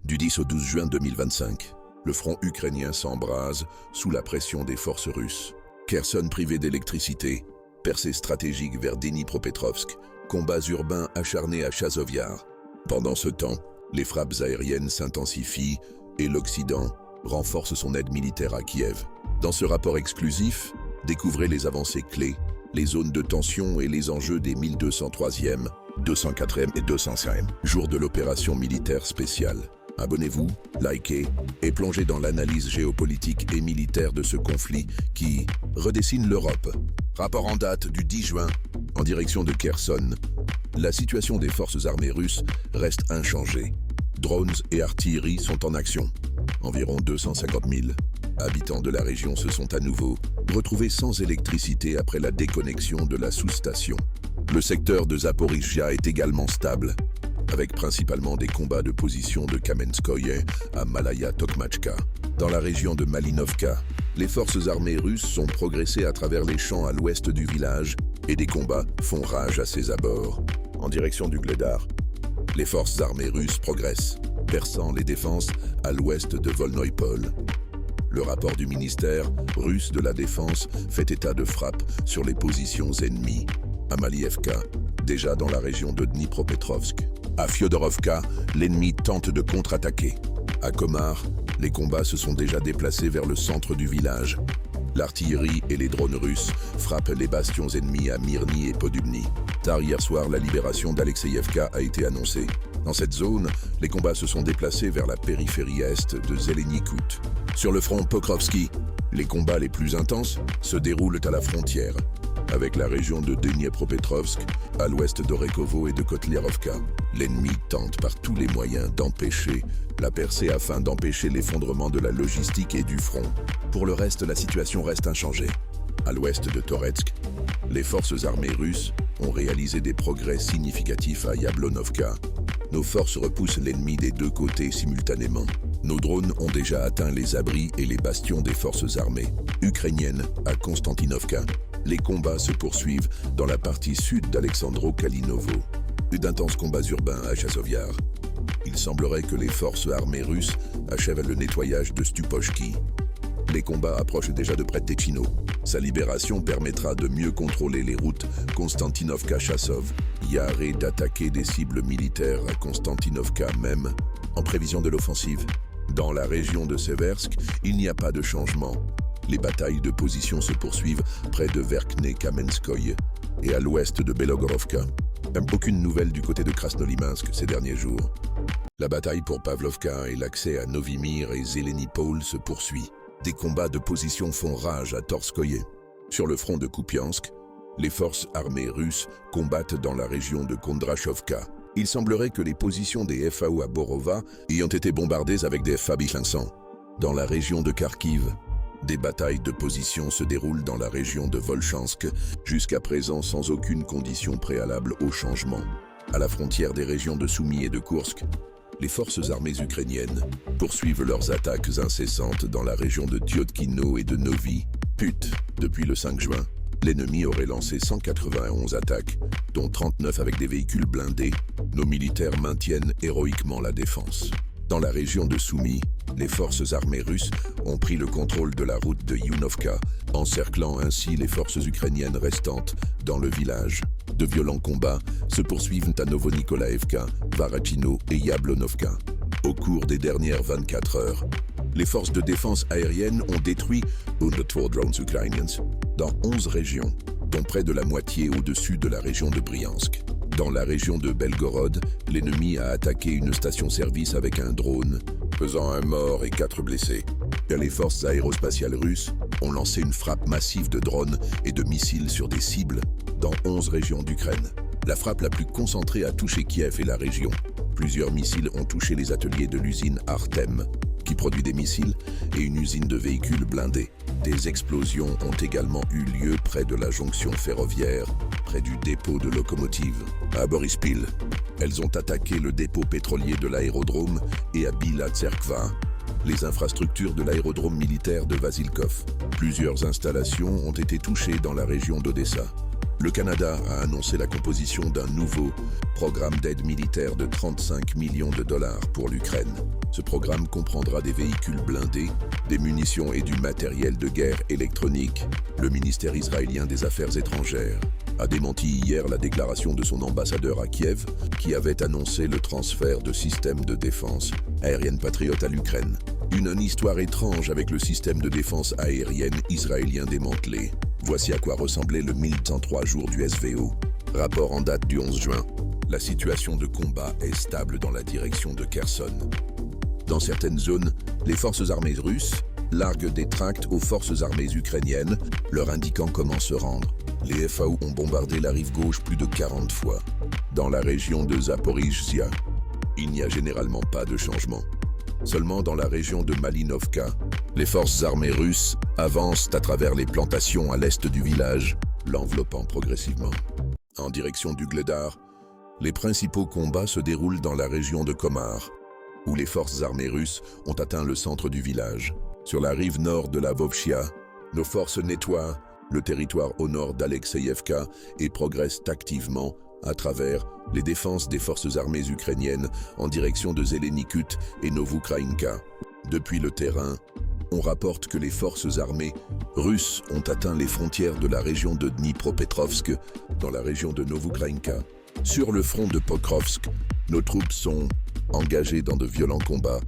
Du 10 au 12 juin 2025, le front ukrainien s'embrase sous la pression des forces russes. Kherson privé d'électricité, percée stratégique vers Dnipropetrovsk, combats urbains acharnés à Chazovyar. Pendant ce temps, les frappes aériennes s'intensifient et l'Occident renforce son aide militaire à Kiev. Dans ce rapport exclusif, découvrez les avancées clés, les zones de tension et les enjeux des 1203e, 204e et 205e jours de l'opération militaire spéciale. Abonnez-vous, likez et plongez dans l'analyse géopolitique et militaire de ce conflit qui redessine l'Europe. Rapport en date du 10 juin, en direction de Kherson. La situation des forces armées russes reste inchangée. Drones et artillerie sont en action. Environ 250 000 habitants de la région se sont à nouveau retrouvés sans électricité après la déconnexion de la sous-station. Le secteur de Zaporizhzhia est également stable, avec principalement des combats de position de Kamenskoye à Malaya Tokmachka. Dans la région de Malinovka, les forces armées russes sont progressées à travers les champs à l'ouest du village et des combats font rage à ses abords. En direction du Gledar, les forces armées russes progressent, perçant les défenses à l'ouest de Volnoïpol. Le rapport du ministère russe de la Défense fait état de frappes sur les positions ennemies. À Malievka, déjà dans la région de Dnipropetrovsk. À Fyodorovka, l'ennemi tente de contre-attaquer. À Komar, les combats se sont déjà déplacés vers le centre du village. L'artillerie et les drones russes frappent les bastions ennemis à Myrny et Podubny. Tard hier soir, la libération d'Alexeyevka a été annoncée. Dans cette zone, les combats se sont déplacés vers la périphérie est de Zelenikout. Sur le front Pokrovski, les combats les plus intenses se déroulent à la frontière, avec la région de Dnipropetrovsk, à l'ouest d'Orekovo et de Kotliarovka. L'ennemi tente par tous les moyens d'empêcher la percée afin d'empêcher l'effondrement de la logistique et du front. Pour le reste, la situation reste inchangée. À l'ouest de Toretsk, les forces armées russes ont réalisé des progrès significatifs à Yablonovka. Nos forces repoussent l'ennemi des deux côtés simultanément. Nos drones ont déjà atteint les abris et les bastions des forces armées ukrainiennes à Konstantinovka. Les combats se poursuivent dans la partie sud d'Alexandro-Kalinovo. D'intenses combats urbains à Chazovyar. Il semblerait que les forces armées russes achèvent le nettoyage de Stupochki. Les combats approchent déjà de près de Techino. Sa libération permettra de mieux contrôler les routes Konstantinovka-Chassov. Yar et d'attaquer des cibles militaires à Konstantinovka même, en prévision de l'offensive. Dans la région de Seversk, il n'y a pas de changement. Les batailles de position se poursuivent près de Verkhney-Kamenskoye et à l'ouest de Belogorovka. Aucune nouvelle du côté de Krasnolimansk ces derniers jours. La bataille pour Pavlovka et l'accès à Novimir et Zelenipol se poursuit. Des combats de position font rage à Torskoye. Sur le front de Kupiansk, les forces armées russes combattent dans la région de Kondrachovka. Il semblerait que les positions des FAO à Borova ayant été bombardées avec des FAB-500. Dans la région de Kharkiv, des batailles de position se déroulent dans la région de Volchansk, jusqu'à présent sans aucune condition préalable au changement. À la frontière des régions de Soumy et de Koursk, les forces armées ukrainiennes poursuivent leurs attaques incessantes dans la région de Tyotkino et de Novi Put. Depuis le 5 juin, l'ennemi aurait lancé 191 attaques, dont 39 avec des véhicules blindés. Nos militaires maintiennent héroïquement la défense. Dans la région de Soumy, les forces armées russes ont pris le contrôle de la route de Yunovka, encerclant ainsi les forces ukrainiennes restantes dans le village. De violents combats se poursuivent à Novonikolaevka, Varachino et Yablonovka. Au cours des dernières 24 heures, les forces de défense aérienne ont détruit 104 drones ukrainiens dans 11 régions, dont près de la moitié au-dessus de la région de Bryansk. Dans la région de Belgorod, l'ennemi a attaqué une station-service avec un drone, faisant un mort et 4 blessés. Les forces aérospatiales russes ont lancé une frappe massive de drones et de missiles sur des cibles dans 11 régions d'Ukraine. La frappe la plus concentrée a touché Kiev et la région. Plusieurs missiles ont touché les ateliers de l'usine Artem, qui produit des missiles, et une usine de véhicules blindés. Des explosions ont également eu lieu près de la jonction ferroviaire, près du dépôt de locomotives. À Borispil, elles ont attaqué le dépôt pétrolier de l'aérodrome et à Bila Tserkva, les infrastructures de l'aérodrome militaire de Vasilkov. Plusieurs installations ont été touchées dans la région d'Odessa. Le Canada a annoncé la composition d'un nouveau programme d'aide militaire de 35 millions de dollars pour l'Ukraine. Ce programme comprendra des véhicules blindés, des munitions et du matériel de guerre électronique. Le ministère israélien des Affaires étrangères a démenti hier la déclaration de son ambassadeur à Kiev, qui avait annoncé le transfert de systèmes de défense aérienne Patriot à l'Ukraine. Une histoire étrange avec le système de défense aérienne israélien démantelé. Voici à quoi ressemblait le 1103 jours du SVO. Rapport en date du 11 juin. La situation de combat est stable dans la direction de Kherson. Dans certaines zones, les forces armées russes larguent des tracts aux forces armées ukrainiennes, leur indiquant comment se rendre. Les FAO ont bombardé la rive gauche plus de 40 fois. Dans la région de Zaporizhzhia, il n'y a généralement pas de changement. Seulement dans la région de Malinovka, les forces armées russes avancent à travers les plantations à l'est du village, l'enveloppant progressivement. En direction du Gledar, les principaux combats se déroulent dans la région de Komar, où les forces armées russes ont atteint le centre du village. Sur la rive nord de la Vovchia, nos forces nettoient le territoire au nord d'Alexeïevka et progressent activement à travers les défenses des forces armées ukrainiennes en direction de Zelenikut et Novukraïnka. Depuis le terrain, on rapporte que les forces armées russes ont atteint les frontières de la région de Dnipropetrovsk, dans la région de Novukraïnka. Sur le front de Pokrovsk, nos troupes sont engagées dans de violents combats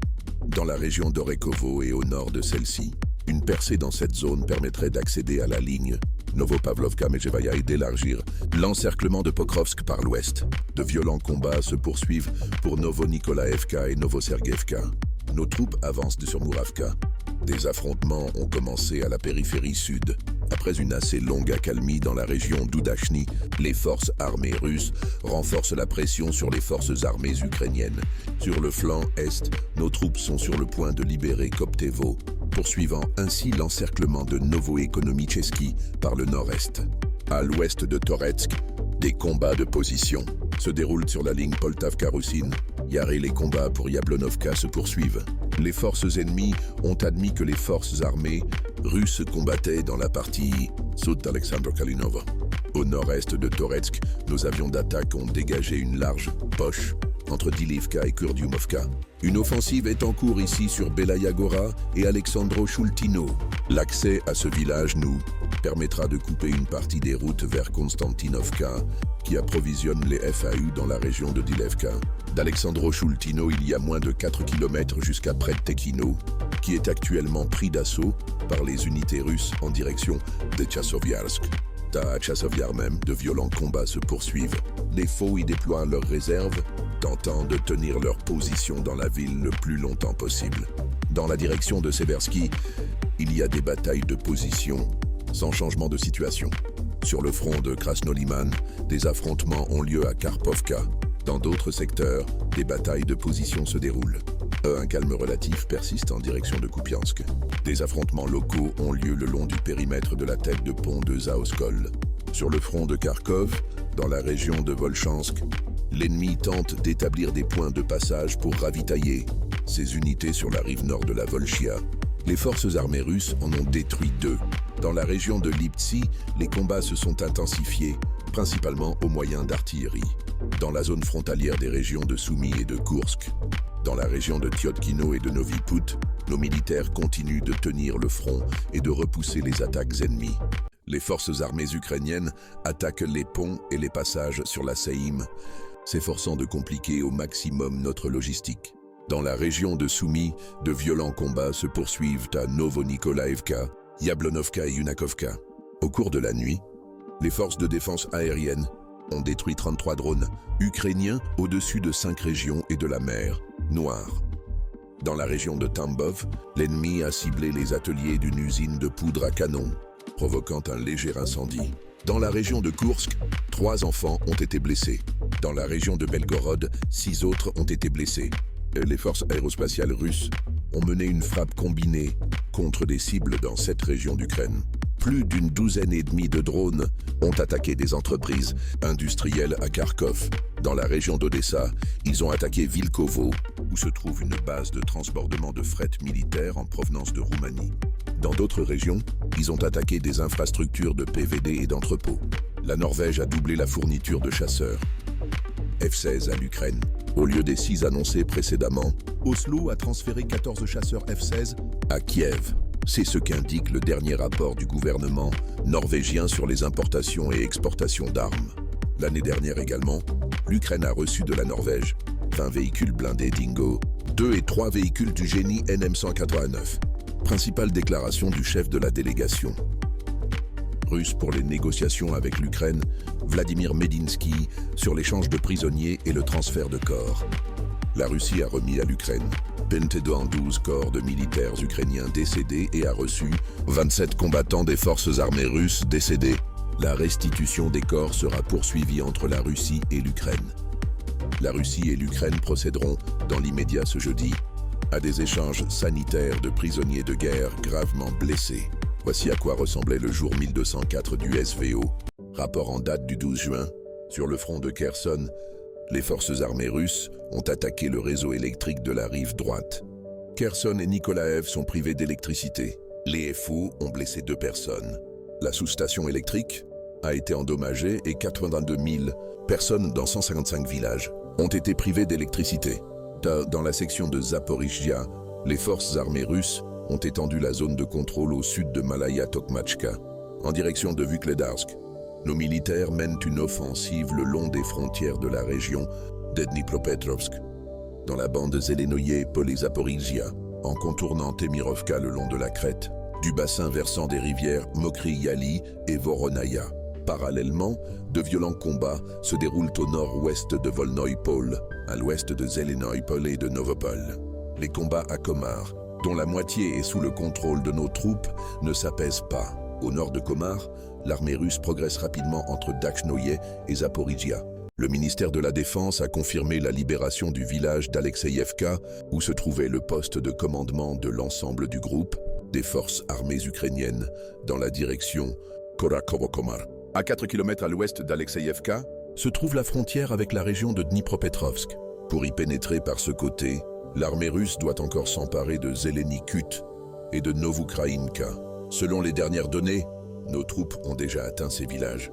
dans la région d'Orekovo et au nord de celle-ci. Une percée dans cette zone permettrait d'accéder à la ligne Novopavlovka-Mejevaya et d'élargir l'encerclement de Pokrovsk par l'ouest. De violents combats se poursuivent pour Novonikolaevka et Novosergevka. Nos troupes avancent sur Muravka. Des affrontements ont commencé à la périphérie sud. Après une assez longue accalmie dans la région d'Oudachny, les forces armées russes renforcent la pression sur les forces armées ukrainiennes. Sur le flanc est, nos troupes sont sur le point de libérer Koptevo, poursuivant ainsi l'encerclement de Novoekonomicheski par le nord-est. À l'ouest de Toretsk, des combats de position se déroulent sur la ligne Poltavka-Russin. Et les combats pour Yablonovka se poursuivent. Les forces ennemies ont admis que les forces armées russes combattaient dans la partie sud d'Alexandre Kalinov. Au nord-est de Toretsk, nos avions d'attaque ont dégagé une large poche entre Dilivka et Kurdiumovka. Une offensive est en cours ici sur Belaya Gora et Alexandro Shultino. L'accès à ce village nous permettra de couper une partie des routes vers Konstantinovka qui approvisionne les FAU dans la région de Dilivka. D'Alexandro Shultino, il y a moins de 4 km jusqu'à Predtekino, qui est actuellement pris d'assaut par les unités russes en direction de Tchasovyarsk. À Tchasovyar même, de violents combats se poursuivent. Les faux y déploient leurs réserves, tentant de tenir leur position dans la ville le plus longtemps possible. Dans la direction de Seversky, il y a des batailles de position sans changement de situation. Sur le front de Krasnoliman, des affrontements ont lieu à Karpovka. Dans d'autres secteurs, des batailles de position se déroulent. Un calme relatif persiste en direction de Kupiansk. Des affrontements locaux ont lieu le long du périmètre de la tête de pont de Zaoskol. Sur le front de Kharkov, dans la région de Volchansk, l'ennemi tente d'établir des points de passage pour ravitailler ses unités sur la rive nord de la Volchia. Les forces armées russes en ont détruit 2. Dans la région de Liptsi, les combats se sont intensifiés, principalement au moyen d'artillerie. Dans la zone frontalière des régions de Soumy et de Koursk, dans la région de Tyotkino et de Novi Put, nos militaires continuent de tenir le front et de repousser les attaques ennemies. Les forces armées ukrainiennes attaquent les ponts et les passages sur la Seym, s'efforçant de compliquer au maximum notre logistique. Dans la région de Soumy, de violents combats se poursuivent à Novonikolaevka, Yablonovka et Yunakovka. Au cours de la nuit, les forces de défense aérienne ont détruit 33 drones ukrainiens au-dessus de 5 régions et de la mer Noire. Dans la région de Tambov, l'ennemi a ciblé les ateliers d'une usine de poudre à canon, provoquant un léger incendie. Dans la région de Koursk, 3 enfants ont été blessés. Dans la région de Belgorod, 6 autres ont été blessés. Les forces aérospatiales russes ont mené une frappe combinée contre des cibles dans cette région d'Ukraine. Plus d'une 12e de drones ont attaqué des entreprises industrielles à Kharkov. Dans la région d'Odessa, ils ont attaqué Vilkovo, où se trouve une base de transbordement de fret militaire en provenance de Roumanie. Dans d'autres régions, ils ont attaqué des infrastructures de PVD et d'entrepôts. La Norvège a doublé la fourniture de chasseurs F-16 à l'Ukraine. Au lieu des 6 annoncés précédemment, Oslo a transféré 14 chasseurs F-16 à Kiev. C'est ce qu'indique le dernier rapport du gouvernement norvégien sur les importations et exportations d'armes. L'année dernière également, l'Ukraine a reçu de la Norvège 20 véhicules blindés Dingo, 2 et 3 véhicules du génie NM189. Principale déclaration du chef de la délégation russe pour les négociations avec l'Ukraine, Vladimir Medinsky, sur l'échange de prisonniers et le transfert de corps. La Russie a remis à l'Ukraine 22 corps de militaires ukrainiens décédés et a reçu 27 combattants des forces armées russes décédés. La restitution des corps sera poursuivie entre la Russie et l'Ukraine. La Russie et l'Ukraine procéderont, dans l'immédiat ce jeudi, à des échanges sanitaires de prisonniers de guerre gravement blessés. Voici à quoi ressemblait le jour 1204 du SVO. Rapport en date du 12 juin. Sur le front de Kherson, les forces armées russes ont attaqué le réseau électrique de la rive droite. Kherson et Nikolaev sont privés d'électricité. Les FO ont blessé 2 personnes. La sous-station électrique a été endommagée et 82 000 personnes dans 155 villages ont été privées d'électricité. Dans la section de Zaporizhia, les forces armées russes ont étendu la zone de contrôle au sud de Malaya Tokmachka, en direction de Vuhledarsk. Nos militaires mènent une offensive le long des frontières de la région de Dnipropetrovsk, dans la bande Zelenoye-Pol et Zaporizhia, en contournant Temirovka le long de la crête, du bassin versant des rivières Mokry-Yali et Voronaya. Parallèlement, de violents combats se déroulent au nord-ouest de Volnoï-Pol, à l'ouest de Zelenoï-Pol et de Novopol. Les combats à Komar, dont la moitié est sous le contrôle de nos troupes, ne s'apaisent pas. Au nord de Komar, l'armée russe progresse rapidement entre Dakhnoye et Zaporizhia. Le ministère de la Défense a confirmé la libération du village d'Alexeyevka, où se trouvait le poste de commandement de l'ensemble du groupe des forces armées ukrainiennes, dans la direction Korakovo-Komar. À 4 km à l'ouest d'Alexeyevka, se trouve la frontière avec la région de Dnipropetrovsk. Pour y pénétrer par ce côté, l'armée russe doit encore s'emparer de Zelenikut et de Novukraïnka. Selon les dernières données, nos troupes ont déjà atteint ces villages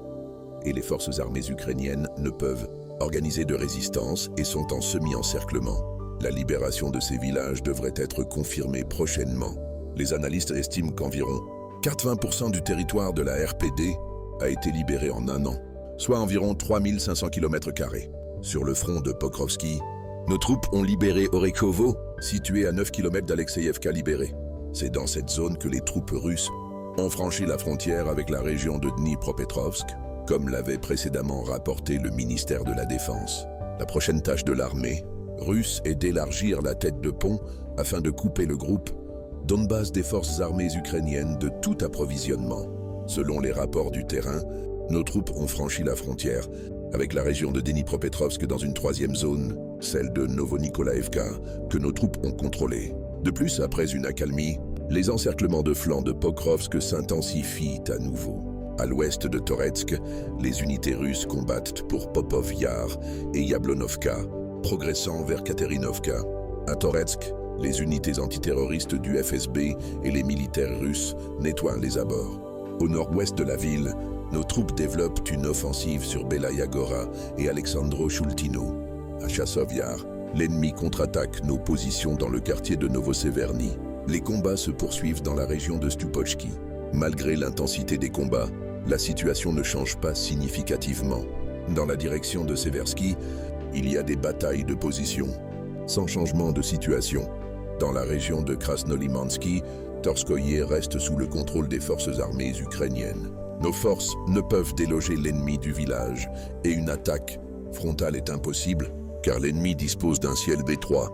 et les forces armées ukrainiennes ne peuvent organiser de résistance et sont en semi-encerclement. La libération de ces villages devrait être confirmée prochainement. Les analystes estiment qu'environ 80% du territoire de la RPD a été libéré en un an, soit environ 3500 km². Sur le front de Pokrovski, nos troupes ont libéré Orekhovo, situé à 9 km d'Alexeyevka libéré. C'est dans cette zone que les troupes russes ont franchi la frontière avec la région de Dnipropetrovsk, comme l'avait précédemment rapporté le ministère de la Défense. La prochaine tâche de l'armée russe est d'élargir la tête de pont afin de couper le groupe Donbass des forces armées ukrainiennes de tout approvisionnement. Selon les rapports du terrain, nos troupes ont franchi la frontière avec la région de Dnipropetrovsk dans une troisième zone, celle de Novonikolaevka, que nos troupes ont contrôlée. De plus, après une accalmie, les encerclements de flanc de Pokrovsk s'intensifient à nouveau. À l'ouest de Toretsk, les unités russes combattent pour Popov Yar et Yablonovka, progressant vers Katerinovka. À Toretsk, les unités antiterroristes du FSB et les militaires russes nettoient les abords. Au nord-ouest de la ville, nos troupes développent une offensive sur Belaya Gora et Alexandro Shultino. À Chassov Yar, l'ennemi contre-attaque nos positions dans le quartier de Novoseverny. Les combats se poursuivent dans la région de Stupochki. Malgré l'intensité des combats, la situation ne change pas significativement. Dans la direction de Seversky, il y a des batailles de position, sans changement de situation. Dans la région de Krasnolimansky, Torskoye reste sous le contrôle des forces armées ukrainiennes. Nos forces ne peuvent déloger l'ennemi du village et une attaque frontale est impossible car l'ennemi dispose d'un ciel d'étroit.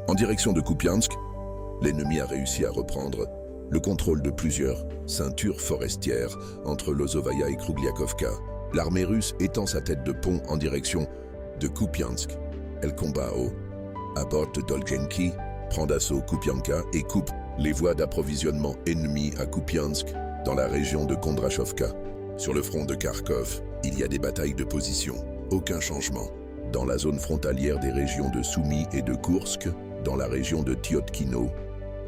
En direction de Kupiansk, l'ennemi a réussi à reprendre le contrôle de plusieurs ceintures forestières entre Lozovaya et Krugliakovka. L'armée russe étend sa tête de pont en direction de Kupiansk. Elle combat à bord de Dolgenki, prend d'assaut Kupianka et coupe les voies d'approvisionnement ennemies à Kupiansk dans la région de Kondrachovka. Sur le front de Kharkov, il y a des batailles de position. Aucun changement. Dans la zone frontalière des régions de Soumy et de Koursk, dans la région de Tyotkino,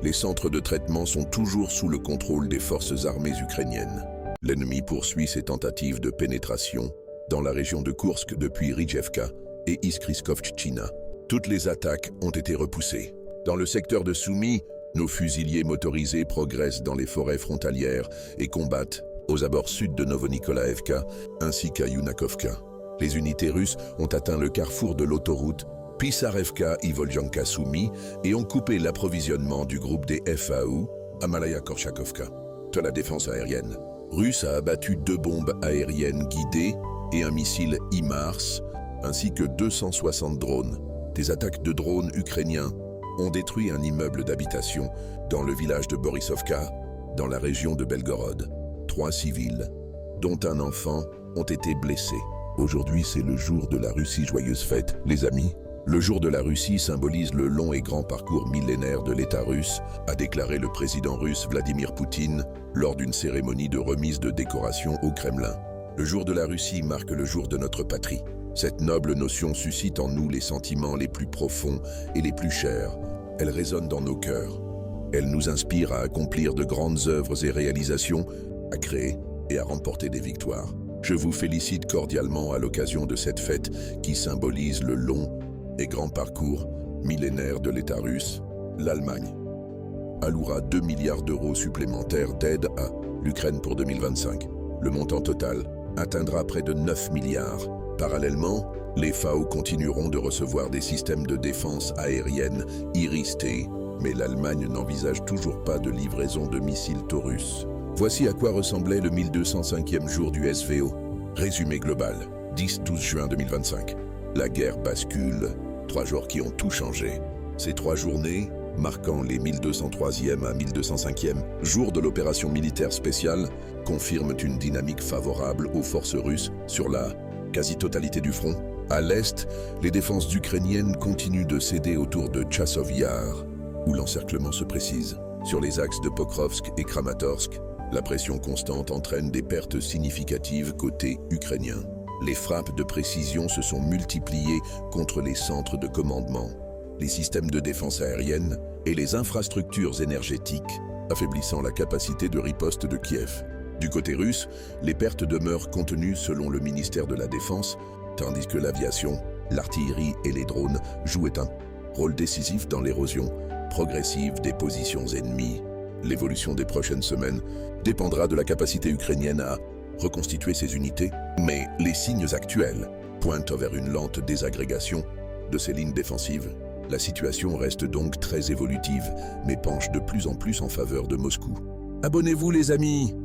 les centres de traitement sont toujours sous le contrôle des forces armées ukrainiennes. L'ennemi poursuit ses tentatives de pénétration dans la région de Koursk depuis Rijevka et Iskriskovtchina. Toutes les attaques ont été repoussées. Dans le secteur de Soumy, nos fusiliers motorisés progressent dans les forêts frontalières et combattent aux abords sud de Novonikolaevka ainsi qu'à Yunakovka. Les unités russes ont atteint le carrefour de l'autoroute Pisarevka-Ivoljanka-Soumy et ont coupé l'approvisionnement du groupe des FAU à Malaya-Korchakovka. De la défense aérienne russe a abattu 2 bombes aériennes guidées et un missile HIMARS, ainsi que 260 drones. Des attaques de drones ukrainiens ont détruit un immeuble d'habitation dans le village de Borisovka, dans la région de Belgorod. 3 civils, dont un enfant, ont été blessés. Aujourd'hui, c'est le jour de la Russie. Joyeuse fête, les amis. Le jour de la Russie symbolise le long et grand parcours millénaire de l'État russe, a déclaré le président russe Vladimir Poutine lors d'une cérémonie de remise de décoration au Kremlin. Le jour de la Russie marque le jour de notre patrie. Cette noble notion suscite en nous les sentiments les plus profonds et les plus chers. Elle résonne dans nos cœurs. Elle nous inspire à accomplir de grandes œuvres et réalisations, à créer et à remporter des victoires. Je vous félicite cordialement à l'occasion de cette fête qui symbolise le long et grand parcours millénaire de l'État russe. L'Allemagne allouera 2 milliards d'euros supplémentaires d'aide à l'Ukraine pour 2025. Le montant total atteindra près de 9 milliards. Parallèlement, les FAO continueront de recevoir des systèmes de défense aérienne Iris-T, mais l'Allemagne n'envisage toujours pas de livraison de missiles Taurus. Voici à quoi ressemblait le 1205e jour du SVO. Résumé global, 10-12 juin 2025. La guerre bascule, 3 jours qui ont tout changé. Ces 3 journées, marquant les 1203e à 1205e jours de l'opération militaire spéciale, confirment une dynamique favorable aux forces russes sur la quasi-totalité du front. À l'est, les défenses ukrainiennes continuent de céder autour de Tchassov Yar, où l'encerclement se précise. Sur les axes de Pokrovsk et Kramatorsk, la pression constante entraîne des pertes significatives côté ukrainien. Les frappes de précision se sont multipliées contre les centres de commandement, les systèmes de défense aérienne et les infrastructures énergétiques, affaiblissant la capacité de riposte de Kiev. Du côté russe, les pertes demeurent contenues selon le ministère de la Défense, tandis que l'aviation, l'artillerie et les drones jouaient un rôle décisif dans l'érosion progressive des positions ennemies. L'évolution des prochaines semaines dépendra de la capacité ukrainienne à reconstituer ses unités, mais les signes actuels pointent vers une lente désagrégation de ces lignes défensives. La situation reste donc très évolutive, mais penche de plus en plus en faveur de Moscou. Abonnez-vous les amis!